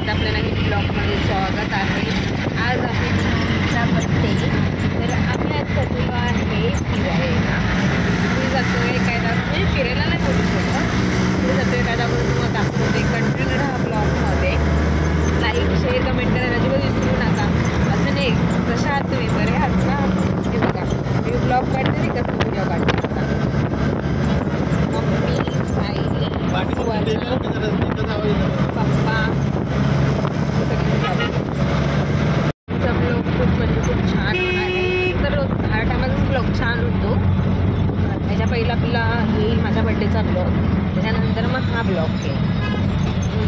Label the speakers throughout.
Speaker 1: परत आपल्या नवीन ब्लॉगमध्ये स्वागत आहे. आज आहे छानचा बर्थडे, तर आम्ही आज सगळं आहे फिरायला. मी जातो आहे काय म्हणजे फिरायला नाही बोलू शकत, मी जातो आहे काय दाखवतो तुम्हाला दाखवते. कंटिन्यू राहा ब्लॉगमध्ये. लाईक शेअर कमेंट करायला अजिबात विसरू नका. असं नाही कशा आहात तुम्ही, बरे आहात ना? हे बघा मी ब्लॉग काढते नाही कसं व्हिडिओ काढते. मम्मी सायली पप्पा सब लोक खूप म्हणजे खूप छान आहे. तर हा टायमाचाच ब्लॉग छान होतो. त्याच्या पहिला आपला येईल माझ्या बड्डेचा ब्लॉग, त्याच्यानंतर मग हा ब्लॉग येईल.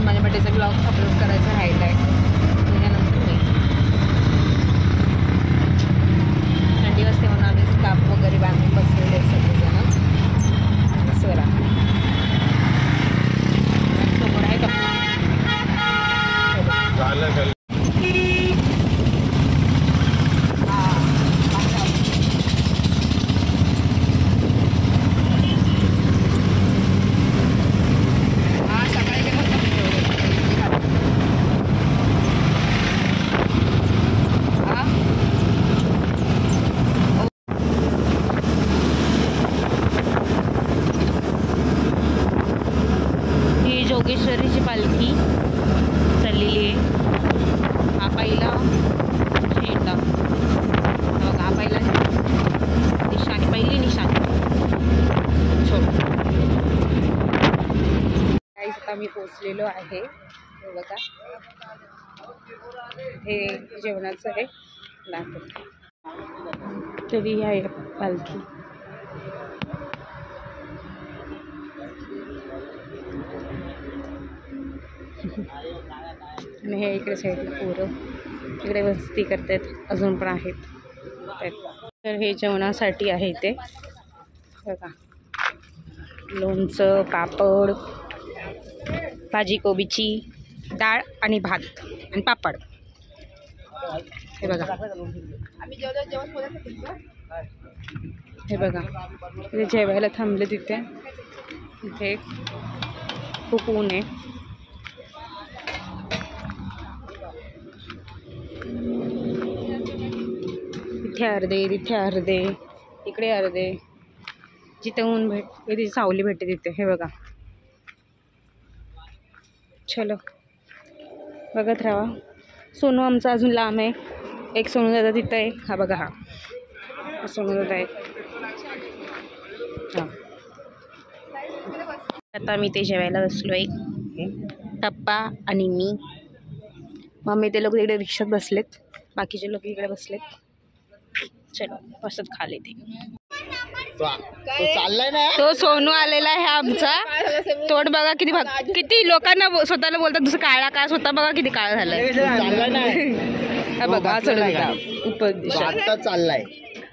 Speaker 1: माझ्या बड्डेचा ब्लॉग अपलोड करायचा राहिला आहे. त्याच्यानंतर मी थंडी वाजते म्हणून आम्ही स्कार्फ वगैरे बांधून बसलेले सगळेजण. स्वरा समोर आहे का? जोगेश्वरीची पालखी चाललेली आहे. हा पहिला झेंडा बघा, हा पहिला निशाणी, पहिली निशाणी छोट. काहीच आता मी पोचलेलो आहे. हे बघा हे जेवणाचं आहे दाखवते. तरी आहे पालखी. आणि हे इकडे साईडला पोरं इकडे वस्ती करतात, अजून पण आहेत. तर हे जेवणासाठी आहे ते बघा, लोणचं, पापड, भाजी कोबीची, डाळ आणि भात आणि पापड. हे बघा, हे बघा ते जेवायला थांबले तिथे. इथे खूप ऊन आहे. इथे अर्धे, तिथे अर्धे, इकडे अर्धे. जिथे ऊन भेटते तिथे सावली भेटते तिथे. हे बघा, चलो बघत राहा. सोनू आमचा अजून लांब आहे. एक सोनू दादा तिथं आहे. हा बघा, हा सोनू दादा आहे. हां आता मी ते जेवायला बसलो आहे. पप्पा आणि मी. मम्मी ते लोक इकडे रिक्षात बसलेत, बाकीचे लोक इकडे बसलेत. चलो बसत खाली. ते
Speaker 2: चाललाय ना,
Speaker 1: तो सोनू आलेला आहे आमचा. तोंड बघा किती किती लोकांना स्वतःला बोलतात दुसरं काळा काळ, स्वतः बघा किती काळ झालाय.
Speaker 2: चाललाय
Speaker 1: बघा उपदेश
Speaker 2: आता चाललाय.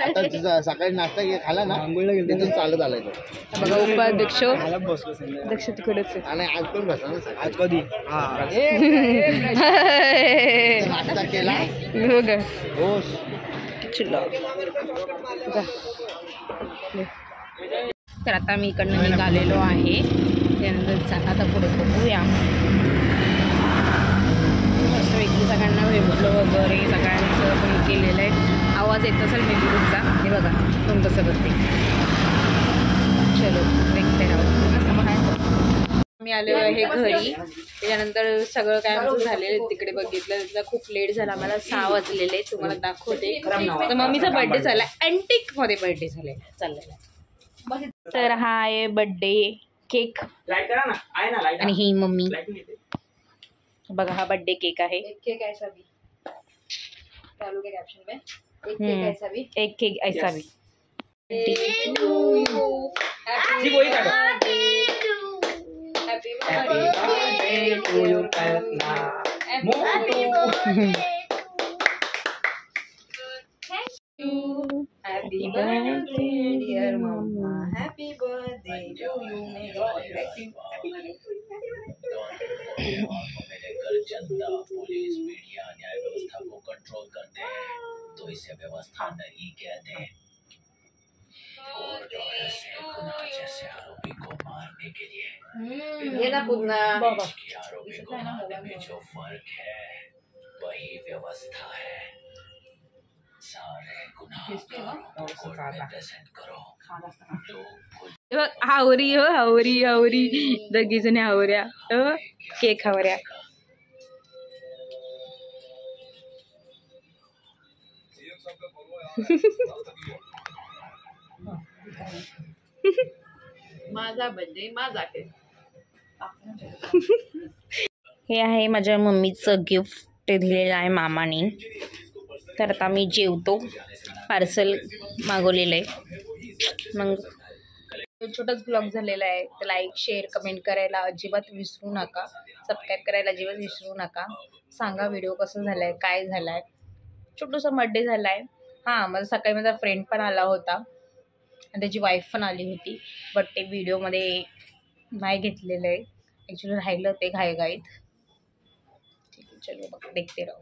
Speaker 2: आता सकाळी नाश्ता खाला ना, तिथून चालत आलाय तो.
Speaker 1: बघा उपाध्यक्ष दक्ष तिकडेच.
Speaker 2: आणि आज पण बसा ना, आज कधी नाश्ता केला
Speaker 1: बघा.
Speaker 2: हो
Speaker 1: तर आता मी इकडनं निघालेलो आहे. त्यानंतर आता पुढे बघूया. मस्त वेगळी सगळ्यांना भेटलं वगैरे, सगळ्यांचं पण केलेलं आहे. आवाज येत असेल मी ग्रुपचा. हे बघा कोण कसं करते. चलो देखते राहू. मी आलेलो आहे घरी. त्याच्यानंतर सगळं काय आमचं झालेलं तिकडे बघितलं. तिथं खूप लेट झाला, मला 6 वाजलेले. तुम्हाला दाखवते. तर मम्मीचा बर्थडे झाला, अँटिकमध्ये बर्थडे झाले चाललेला. तर हा आहे बर्थडे केक आणि ही मम्मी. बघा हा बर्थडे केक आहे. एक केक ऐसा भी एक केक ऐसा भी. Happy birthday to you, Kalpna. Happy birthday. Thank you. Happy birthday, dear Mama. Happy birthday to you. May God bless you. Happy birthday.
Speaker 3: अगर जनता, पुलिस, मीडिया न्याय व्यवस्था को कंट्रोल करते हैं तो इसे व्यवस्था नहीं कहते. कोर्ट ऑर्डर से गुनाह जैसे आरोपी को मारने के लिए
Speaker 1: हे ना पुन्हा
Speaker 3: कि आरोपी को मारने में जो फर्क है वही व्यवस्था है। सारे गुनाह को प्रेजेंट करो।
Speaker 1: हावरी हो हावरी हावरी दोघी जणी हावऱ्या केक हावऱ्या
Speaker 4: माझा बर्थडे माझा केक.
Speaker 1: हे आहे माझ्या मम्मीचं गिफ्ट ते दिलेलं आहे मामाने. तर आता मी जेवतो. पार्सल मागवलेलं आहे. मग छोटाच ब्लॉग झालेला आहे. तर लाईक शेअर कमेंट करायला अजिबात विसरू नका. सबस्क्राईब करायला अजिबात विसरू नका. सांगा व्हिडिओ कसं झाला आहे, काय झाला आहे. छोटूसा बड्डे झाला आहे. हां, माझा सकाळी माझा फ्रेंड पण आला होता आणि त्याची वाईफ पण आली होती. बट ते व्हिडिओमध्ये नाही घेतलेलं आहे. ॲक्च्युली राहिलं ते घाईघाईत. ठीक आहे, चलो बघ देखते राहू.